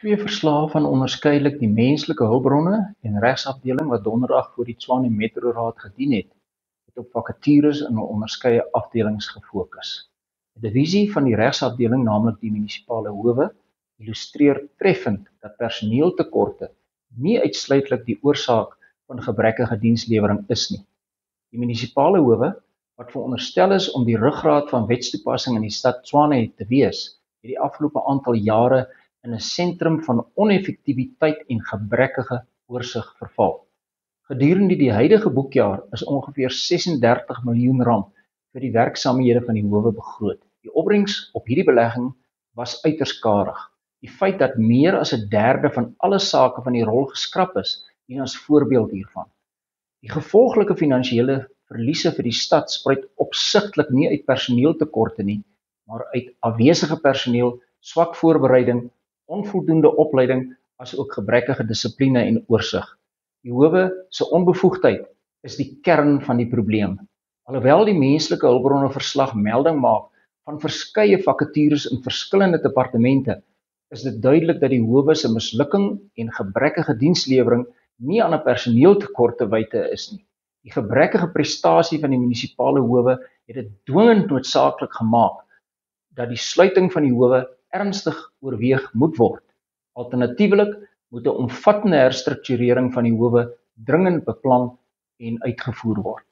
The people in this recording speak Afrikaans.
Twee verslae van onderskeidelik die menslike hulpbronne en regsafdeling wat donderdag voor die Tshwane Metroraad gedien het op vakatures in hul onderskeie afdelings gefokus. 'n Divisie van die regsafdeling, naamlik die munisipale howe, illustreer treffend dat personeeltekorte nie uitsluitlik die oorsaak van gebrekkige dienslewering is nie. Die munisipale howe, wat veronderstel is om die ruggraat van wetstoepassing in die stad Tshwane te wees, het die afgelope aantal jare in 'n sentrum van oneffektiwiteit en gebrekkige oorsig verval. Gedurende die huidige boekjaar is ongeveer R36 miljoen vir die werksaamhede van die howe begroot. Die opbrengs op hierdie belegging was uiters skarig. Die feit dat meer as 1/3 van alle sake van die rol geskraap is, dien as voorbeeld hiervan. Die gevolglike finansiële verliese vir die stad spruit opsigtelik nie uit personeeltekorte nie, maar uit afwesige personeel, swak voorbereiding, onvoldoende opleiding, asook gebrekkige dissipline en oorsig. Die howe se onbevoegdheid is die kern van die probleem. Alhoewel die menslike hulpbronne verslag melding maak van verskeie vakatures in verskillende departemente, is dit duidelik dat die howe se mislukking en gebrekkige dienslewering nie aan 'n personeeltekort te wyte is nie. Die gebrekkige prestasie van die munisipale howe het dit dwingend noodsaaklik gemaak dat die sluiting van die howe ernstig oorweeg moet word. Alternatiefelik moet 'n omvattende herstrukturering van die howe dringend beplan en uitgevoer word.